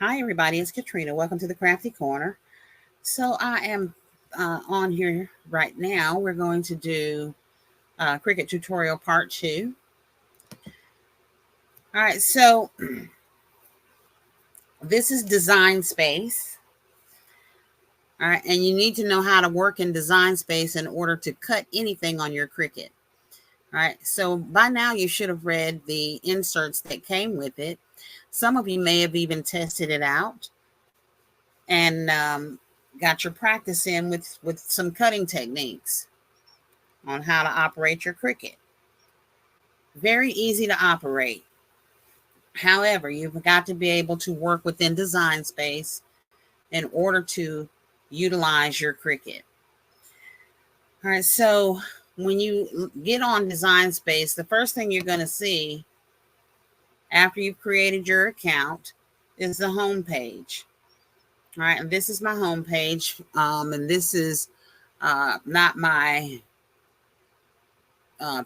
Hi, everybody. It's Katrina. Welcome to the Crafty Corner. So I am on here right now. We're going to do Cricut tutorial part 2. All right. So this is Design Space. All right. And you need to know how to work in Design Space in order to cut anything on your Cricut. All right. So by now you should have read the inserts that came with it. Some of you may have even tested it out and got your practice in with some cutting techniques on how to operate your Cricut. Very easy to operate. However, you've got to be able to work within Design Space in order to utilize your Cricut. All right, so when you get on Design Space, the first thing you're going to see after you've created your account is the home page. All right, and this is my home page, and this is not my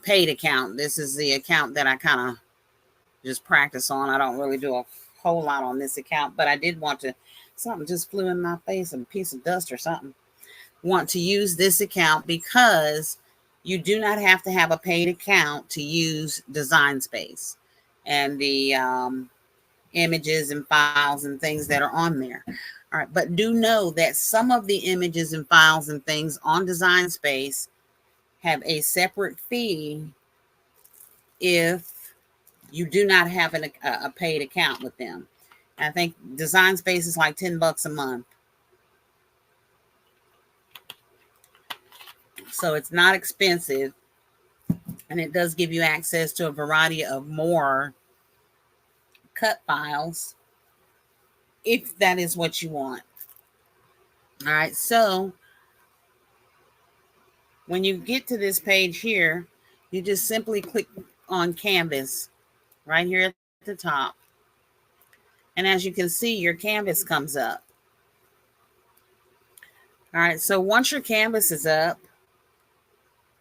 paid account. This is the account that I kind of just practice on. I don't really do a whole lot on this account, but I did want to, something just flew in my face, a piece of dust or something. Want to use this account because you do not have to have a paid account to use Design Space and the images and files and things that are on there. All right, but do know that some of the images and files and things on Design Space have a separate fee if you do not have a paid account with them. I think Design Space is like $10 a month. So it's not expensive. And it does give you access to a variety of more cut files if that is what you want. All right. So when you get to this page here, you just simply click on Canvas right here at the top. And as you can see, your canvas comes up. All right. So once your canvas is up,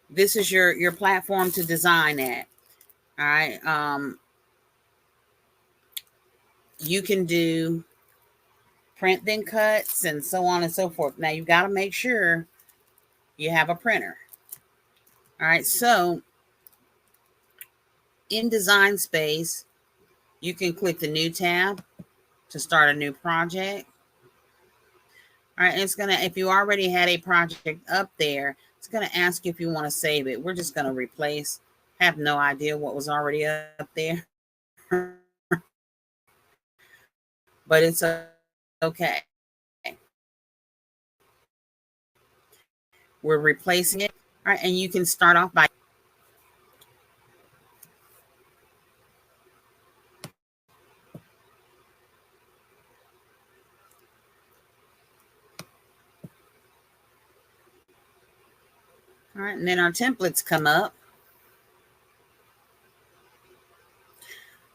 this is your platform to design at. All right. You can do print then cuts and so on and so forth. Now you've got to make sure you have a printer. All right. So in Design Space, you can click the new tab to start a new project. All right. It's going to, if you already had a project up there, it's going to ask you if you want to save it. We're just going to replace. Have no idea what was already up there. But it's okay. We're replacing it. All right. And you can start off by all right. And then our templates come up.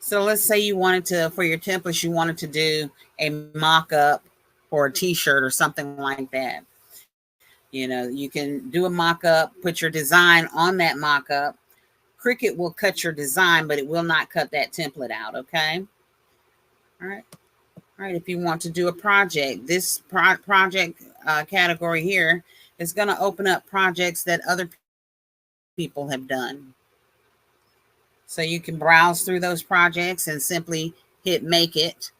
So let's say you wanted to, for your templates, you wanted to do a mock-up for a t-shirt or something like that. You know, you can do a mock-up, put your design on that mock-up. Cricut will cut your design, but it will not cut that template out, okay? All right. All right, if you want to do a project, this project category here is going to open up projects that other people have done. So you can browse through those projects and simply hit make it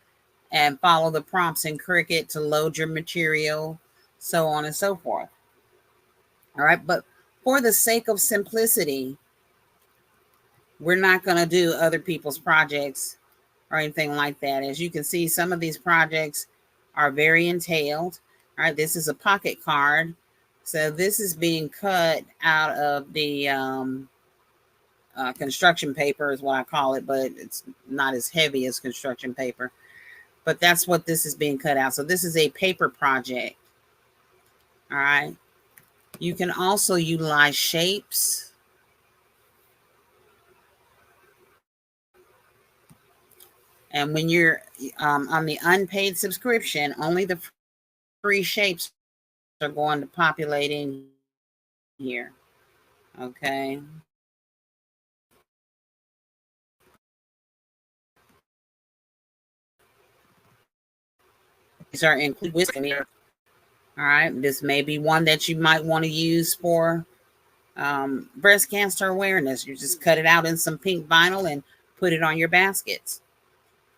and follow the prompts in Cricut to load your material, so on and so forth. All right, but for the sake of simplicity, we're not going to do other people's projects or anything like that. As you can see, some of these projects are very entailed. All right, this is a pocket card. So this is being cut out of the construction paper is what I call it, but it's not as heavy as construction paper. But that's what this is being cut out. So this is a paper project. All right. You can also utilize shapes. And when you're on the unpaid subscription, only the free shapes are going to populate in here. Okay. These are included with them. All right, this may be one that you might want to use for breast cancer awareness. You just cut it out in some pink vinyl and put it on your baskets.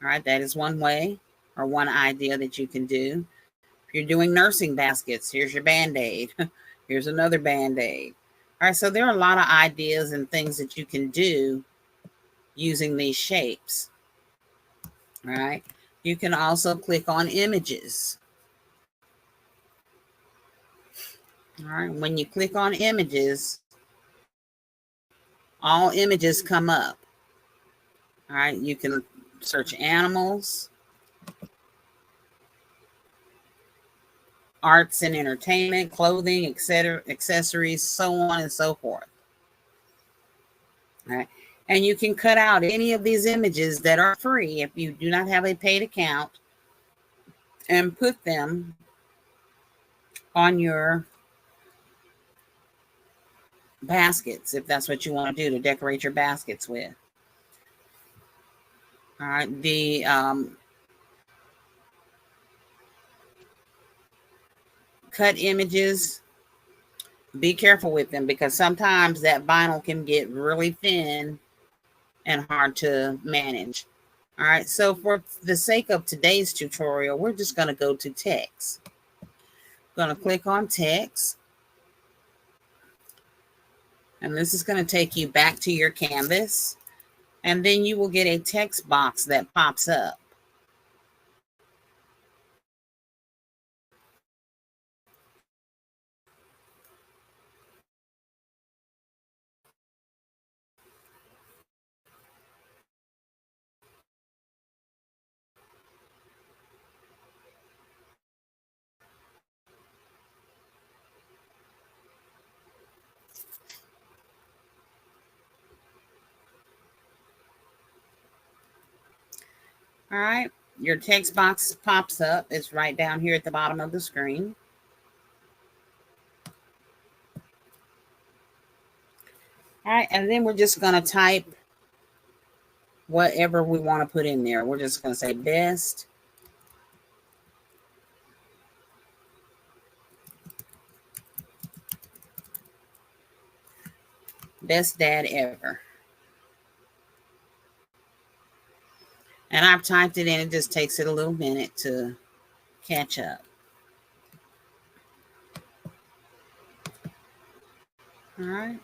All right, that is one way or one idea that you can do. If you're doing nursing baskets, here's your Band-Aid. Here's another Band-Aid. All right, so there are a lot of ideas and things that you can do using these shapes. All right, you can also click on images. All right, when you click on images, all images come up. All right, you can search animals, arts and entertainment, clothing, etc., accessories, so on and so forth. All right, and you can cut out any of these images that are free if you do not have a paid account and put them on your baskets if that's what you want to do to decorate your baskets with. All right, the cut images, be careful with them because sometimes that vinyl can get really thin and hard to manage. All right, so for the sake of today's tutorial, we're just going to go to text. Going to click on text. And this is going to take you back to your canvas. And then you will get a text box that pops up. All right, your text box pops up. It's right down here at the bottom of the screen. All right, and then we're just going to type whatever we want to put in there. We're just going to say best dad ever. And I've typed it in. It just takes it a little minute to catch up. All right.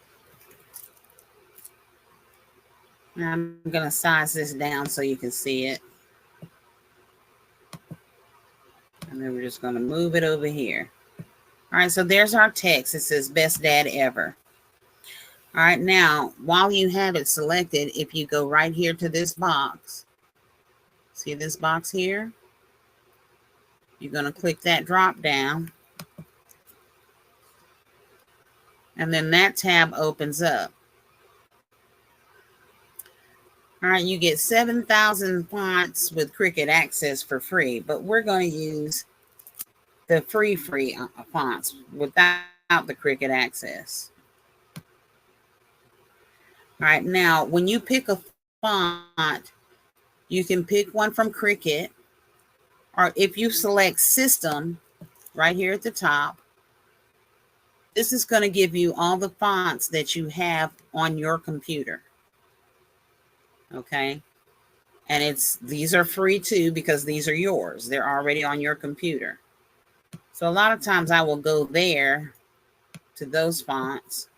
Now I'm going to size this down so you can see it. And then we're just going to move it over here. All right, so there's our text. It says best dad ever. All right, now, while you have it selected, if you go right here to this box, see this box here? You're going to click that drop down. And then that tab opens up. All right, you get 7,000 fonts with Cricut Access for free, but we're going to use the free fonts without the Cricut Access. All right, now when you pick a font, you can pick one from Cricut, or if you select System right here at the top, this is going to give you all the fonts that you have on your computer. Okay, and these are free too because these are yours. They're already on your computer. So a lot of times I will go there to those fonts.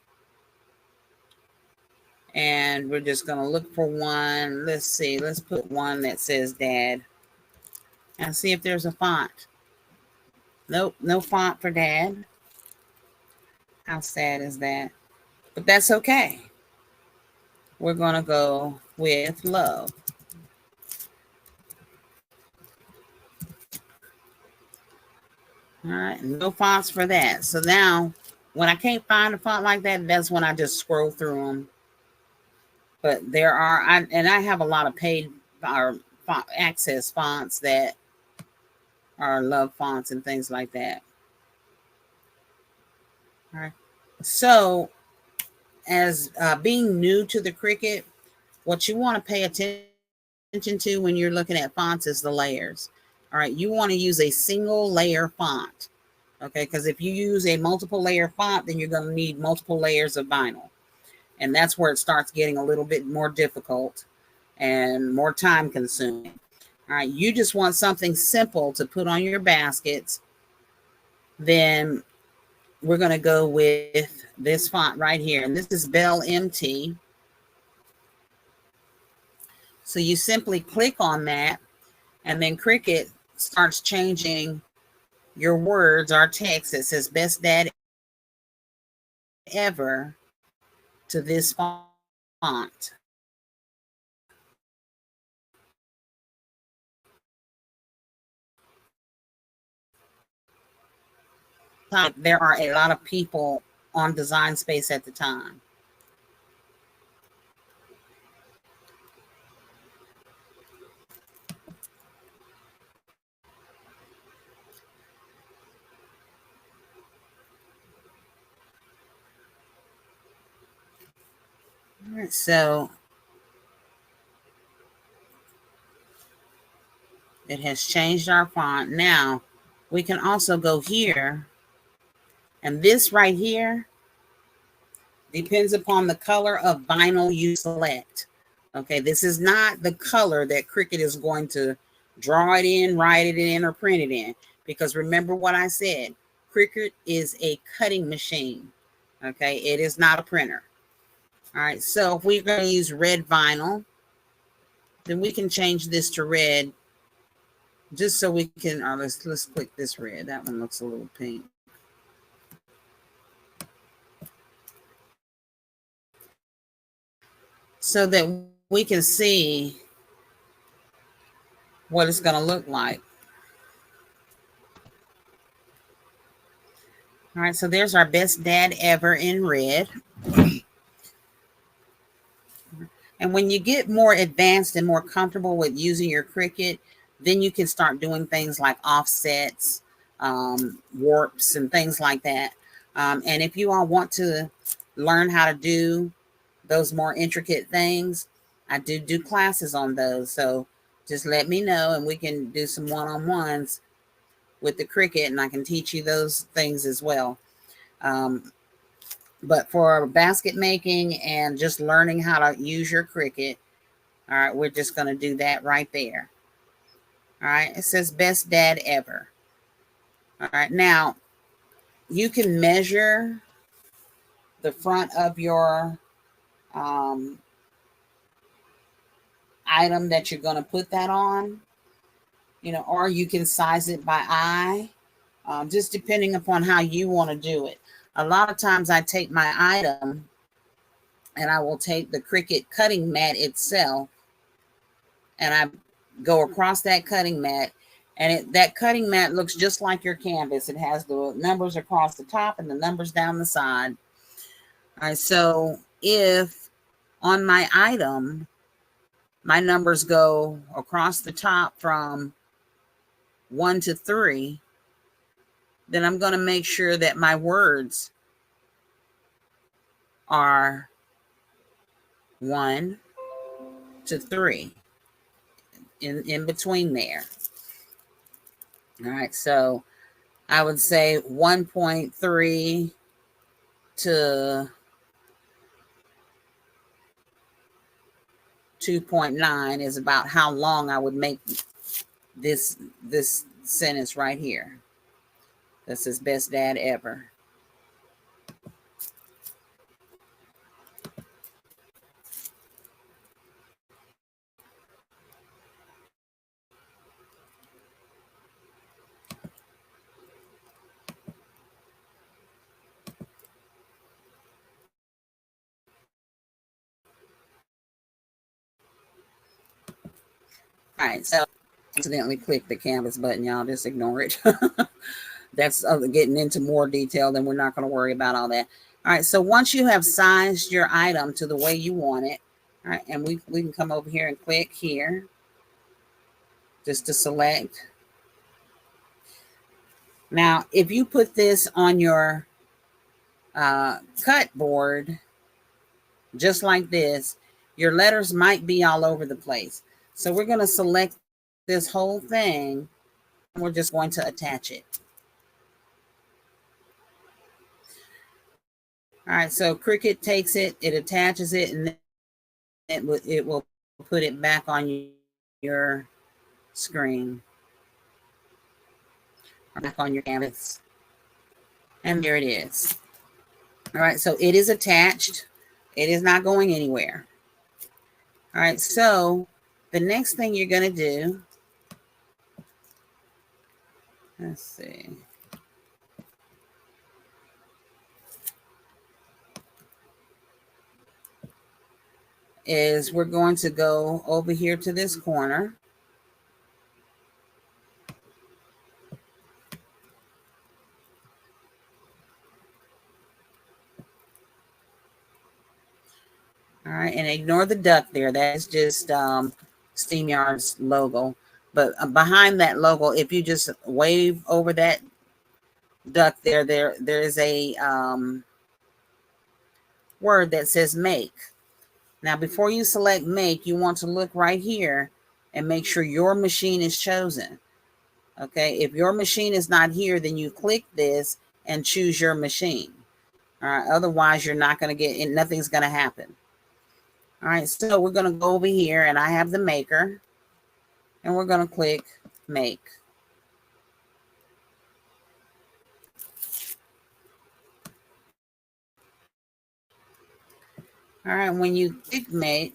And we're just going to look for one. Let's see. Let's put one that says Dad. And see if there's a font. Nope, no font for Dad. How sad is that? But that's okay. We're going to go with Love. All right, no fonts for that. So now, when I can't find a font like that, that's when I just scroll through them. But there are, I have a lot of paid or access fonts that are Love fonts and things like that. All right. So, as being new to the Cricut, what you want to pay attention to when you're looking at fonts is the layers. All right, you want to use a single layer font. Okay, because if you use a multiple layer font, then you're going to need multiple layers of vinyl. And that's where it starts getting a little bit more difficult and more time consuming. All right, you just want something simple to put on your baskets. Then we're going to go with this font right here. And this is Bell MT. So you simply click on that, and then Cricut starts changing your words, our text that says best dad ever to this font. There are a lot of people on Design Space at the time. All right, so it has changed our font. Now we can also go here, and this right here depends upon the color of vinyl you select. Okay, this is not the color that Cricut is going to draw it in, write it in, or print it in. Because remember what I said, Cricut is a cutting machine. Okay, it is not a printer. All right, so if we're going to use red vinyl, then we can change this to red just so we can, let's click this red. That one looks a little pink. So that we can see what it's going to look like. All right, so there's our best dad ever in red. And when you get more advanced and more comfortable with using your Cricut, then you can start doing things like offsets, warps, and things like that. And if you all want to learn how to do those more intricate things, I do classes on those. So just let me know, and we can do some one-on-ones with the Cricut, and I can teach you those things as well. But for basket making and just learning how to use your Cricut, all right, we're just going to do that right there. All right, it says best dad ever. All right, now you can measure the front of your item that you're going to put that on, you know, or you can size it by eye, just depending upon how you want to do it. A lot of times I take my item and I will take the Cricut cutting mat itself and I go across that cutting mat, and that cutting mat looks just like your canvas. It has the numbers across the top and the numbers down the side. All right, so if on my item, my numbers go across the top from 1 to 3, then I'm going to make sure that my words are 1 to 3 in between there. All right, so I would say 1.3 to 2.9 is about how long I would make this sentence right here. This is best dad ever. All right, so accidentally click the canvas button, y'all. Just ignore it. That's getting into more detail, then we're not going to worry about all that. All right, so once you have sized your item to the way you want it, all right, and we can come over here and click here just to select. Now, if you put this on your cut board, just like this, your letters might be all over the place. So we're going to select this whole thing we're just going to attach it. All right, so Cricut takes it, it attaches it, and then it will put it back on your screen, or back on your canvas. And there it is. All right, so it is attached. It is not going anywhere. All right, so the next thing you're going to do, let's see. Is we're going to go over here to this corner. All right, and ignore the duck there. That is just StreamYard's logo. But behind that logo, if you just wave over that duck there is a word that says make. Now, before you select make, you want to look right here and make sure your machine is chosen. Okay, if your machine is not here, then you click this and choose your machine. All right, otherwise you're not going to get it, nothing's going to happen. All right, so we're going to go over here, and I have the maker, and we're going to click make. All right, when you click make,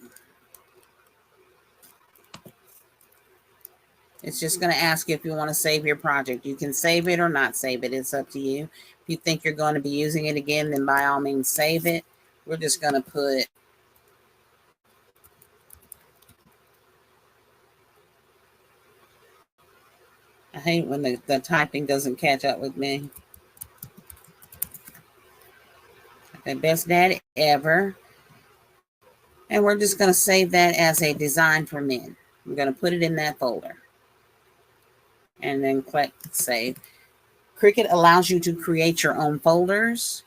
it's just going to ask you if you want to save your project. You can save it or not save it. It's up to you. If you think you're going to be using it again, then by all means save it. We're just going to put I hate when the typing doesn't catch up with me. Okay, best dad ever. And we're just going to save that as a design for men. I'm going to put it in that folder. And then click save. Cricut allows you to create your own folders.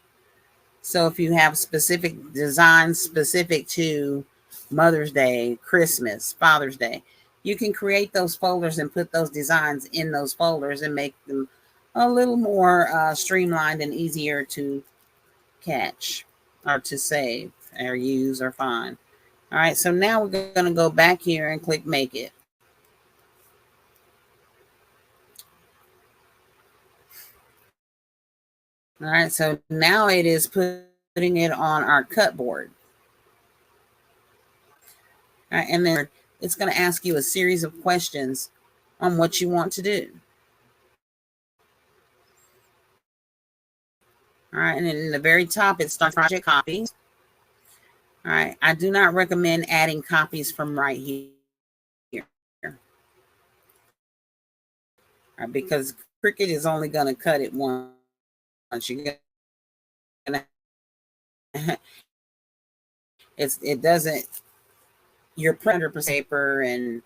So if you have specific designs specific to Mother's Day, Christmas, Father's Day, you can create those folders and put those designs in those folders and make them a little more streamlined and easier to catch or to save or use or find. All right, so now we're going to go back here and click make it. All right, so now it is putting it on our cut board. All right, and then it's going to ask you a series of questions on what you want to do. All right, and then in the very top, it starts project copies. All right, I do not recommend adding copies from right here. All right, because Cricut is only going to cut it once. You're gonna, it doesn't, your printer paper, and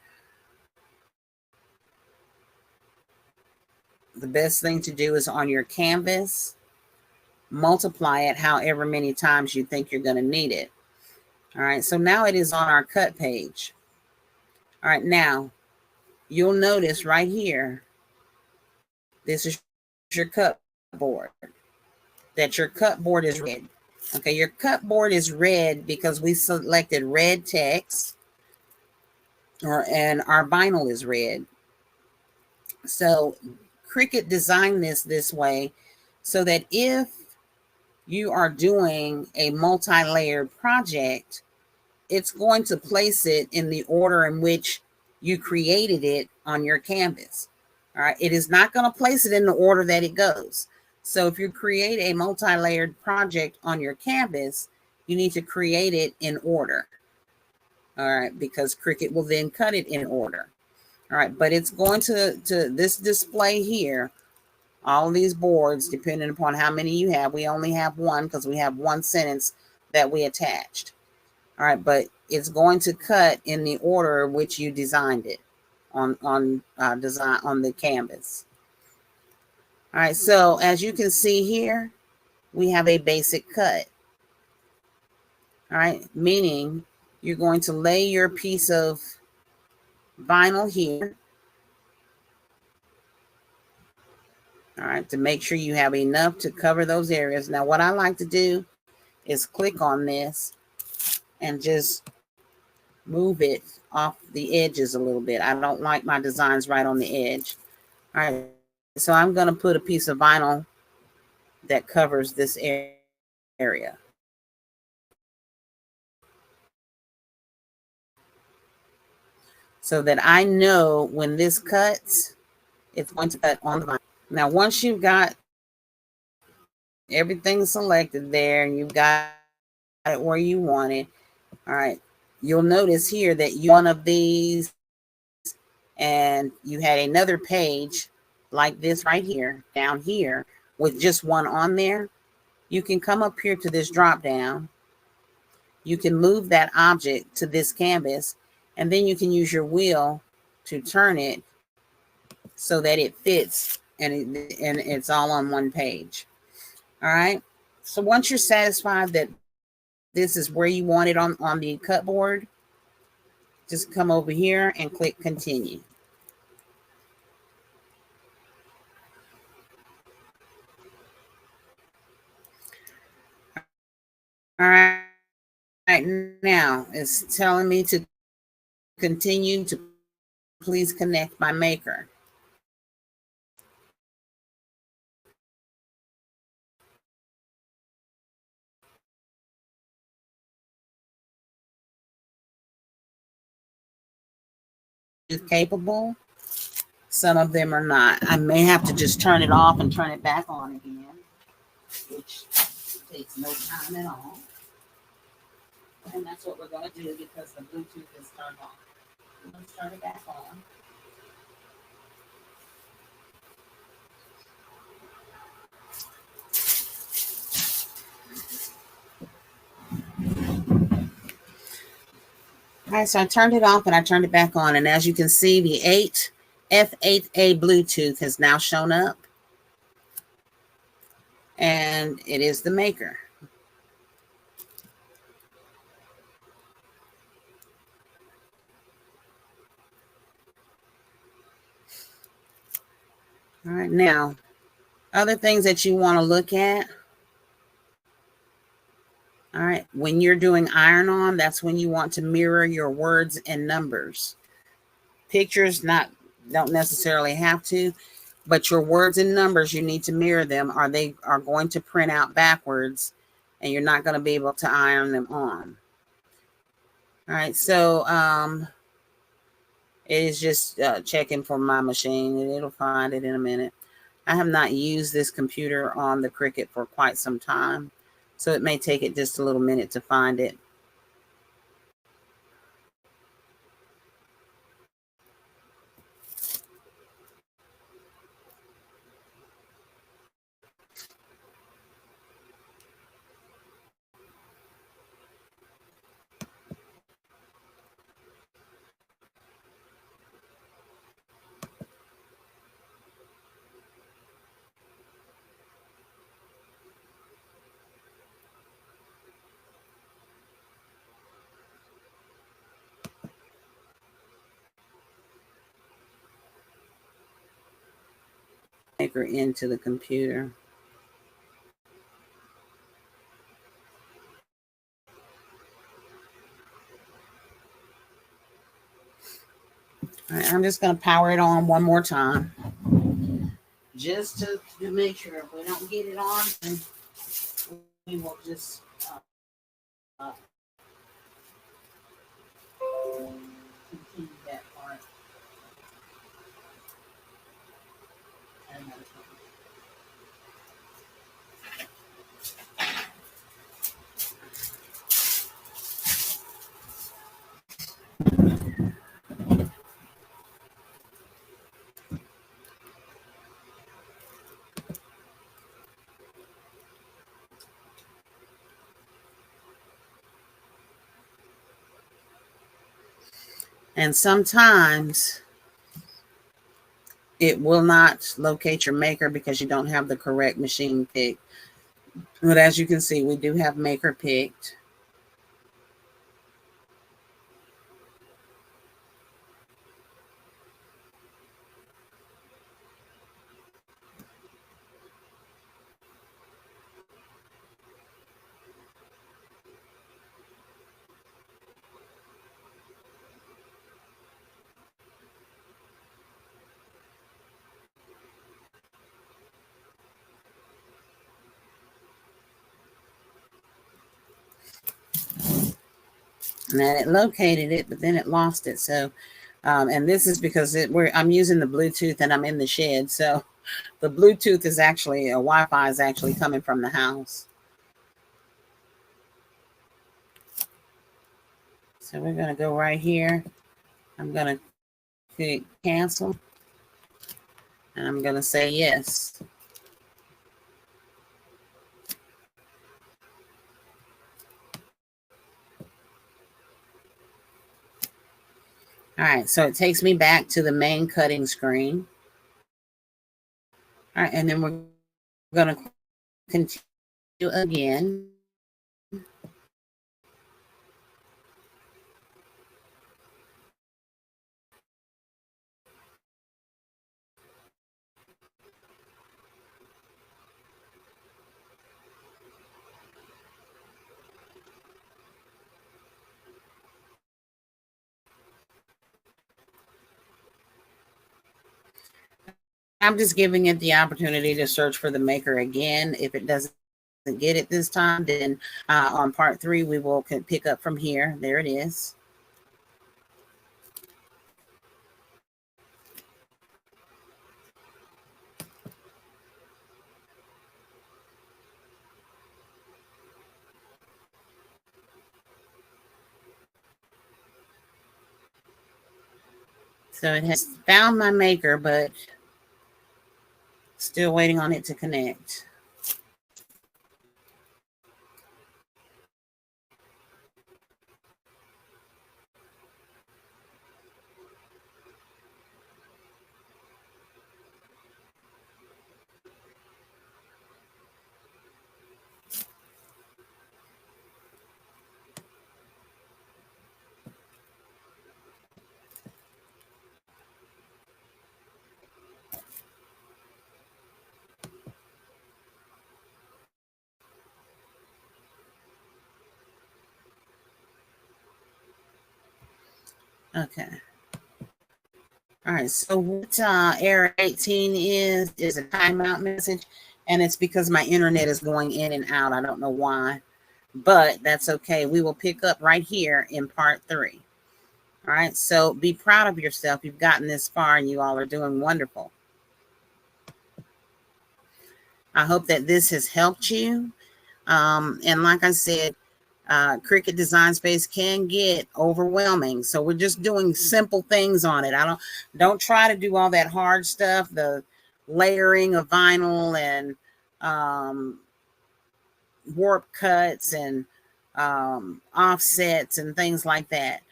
the best thing to do is on your canvas, multiply it however many times you think you're going to need it. All right, so now it is on our cut page. All right, now you'll notice right here, this is your cut board, that your cut board is red. Okay, your cut board is red because we selected red text, and our vinyl is red. So Cricut designed this way so that if you are doing a multi-layered project, it's going to place it in the order in which you created it on your canvas. All right, it is not going to place it in the order that it goes. So if you create a multi-layered project on your canvas, you need to create it in order. All right, because Cricut will then cut it in order. All right, but it's going to this display here, all these boards, depending upon how many you have. We only have one because we have one sentence that we attached. All right, but it's going to cut in the order which you designed it on design on the canvas. All right, so as you can see here, we have a basic cut. All right, meaning you're going to lay your piece of vinyl here. All right, to make sure you have enough to cover those areas. Now, what I like to do is click on this and just move it off the edges a little bit. I don't like my designs right on the edge. All right, so I'm going to put a piece of vinyl that covers this area. So that I know when this cuts, it's going to cut on the vinyl. Now, once you've got everything selected there and you've got it where you want it, all right, you'll notice here that you one of these and you had another page like this right here, down here, with just one on there. You can come up here to this drop down. You can move that object to this canvas, and then you can use your wheel to turn it so that it fits and it's all on one page. All right. So once you're satisfied that this is where you want it on the cut board, just come over here and click continue. All right. Right now it's telling me to continue to please connect my maker. Is capable. Some of them are not. I may have to just turn it off and turn it back on again, which takes no time at all. And that's what we're going to do because the Bluetooth is turned off. Let's turn it back on. All right, so I turned it off and I turned it back on. And as you can see, the F8A Bluetooth has now shown up. And it is the maker. All right, now, other things that you want to look at. All right, when you're doing iron on, that's when you want to mirror your words and numbers. Pictures don't necessarily have to, but your words and numbers, you need to mirror them or they are going to print out backwards and you're not going to be able to iron them on. All right, so it is just checking for my machine and it'll find it in a minute. I have not used this computer on the Cricut for quite some time, so it may take it just a little minute to find it. Maker into the computer. All right, I'm just going to power it on one more time. Just to make sure if we don't get it on, then we will just continue that part. And sometimes it will not locate your maker because you don't have the correct machine picked. But as you can see, we do have maker picked. And then it located it, but then it lost it. So, and this is because I'm using the Bluetooth and I'm in the shed. So the Bluetooth is actually, Wi-Fi is actually coming from the house. So we're going to go right here. I'm going to click cancel. And I'm going to say yes. All right, so it takes me back to the main cutting screen. All right, and then we're going to continue again. I'm just giving it the opportunity to search for the maker again. If it doesn't get it this time, then on part 3, we will pick up from here. There it is. So it has found my maker, but still waiting on it to connect. Okay. All right, so what error 18 is a timeout message, and it's because my internet is going in and out. I don't know why, but that's okay. We will pick up right here in part 3. All right, so be proud of yourself. You've gotten this far, and you all are doing wonderful. I hope that this has helped you. And like I said, Cricut Design Space can get overwhelming. So we're just doing simple things on it. Don't try to do all that hard stuff, the layering of vinyl and warp cuts and offsets and things like that,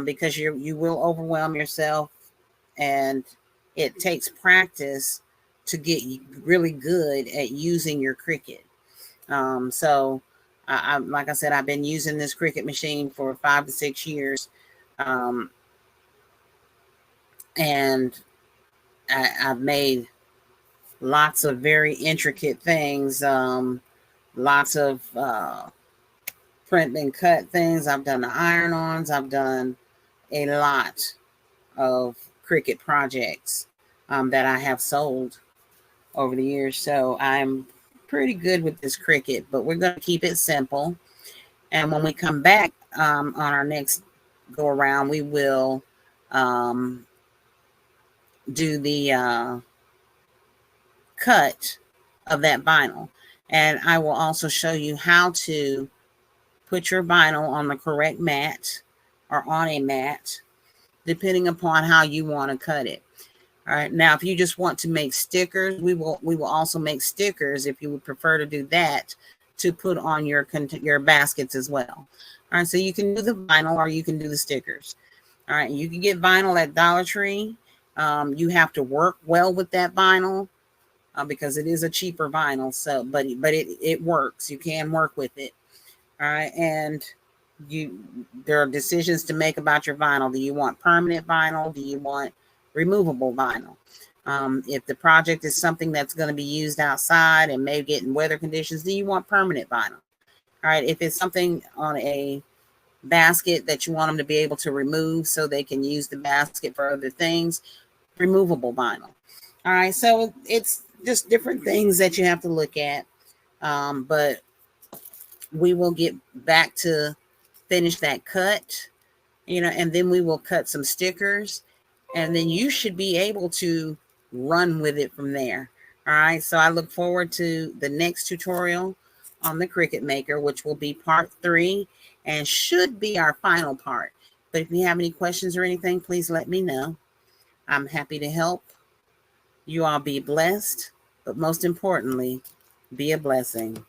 because you will overwhelm yourself, and it takes practice to get really good at using your Cricut. So I like I said, I've been using this Cricut machine for 5 to 6 years. And I've made lots of very intricate things, lots of print and cut things. I've done the iron-ons. I've done a lot of Cricut projects that I have sold over the years. So I'm pretty good with this Cricut, but we're going to keep it simple. And when we come back on our next go around, we will do the cut of that vinyl. And I will also show you how to put your vinyl on the correct mat or on a mat, depending upon how you want to cut it. All right. Now, if you just want to make stickers, we will also make stickers if you would prefer to do that, to put on your baskets as well. All right. So you can do the vinyl or you can do the stickers. All right. You can get vinyl at Dollar Tree. You have to work well with that vinyl because it is a cheaper vinyl. So, but it works. You can work with it. All right. And there are decisions to make about your vinyl. Do you want permanent vinyl? Do you want removable vinyl? If the project is something that's going to be used outside and may get in weather conditions, do you want permanent vinyl? All right. If it's something on a basket that you want them to be able to remove so they can use the basket for other things, removable vinyl. All right. So it's just different things that you have to look at. But we will get back to finish that cut, you know, and then we will cut some stickers, and then you should be able to run with it from there. All right, so I look forward to the next tutorial on the Cricut Maker, which will be part 3 and should be our final part. But if you have any questions or anything, please let me know. I'm happy to help. You all be blessed, but most importantly, be a blessing.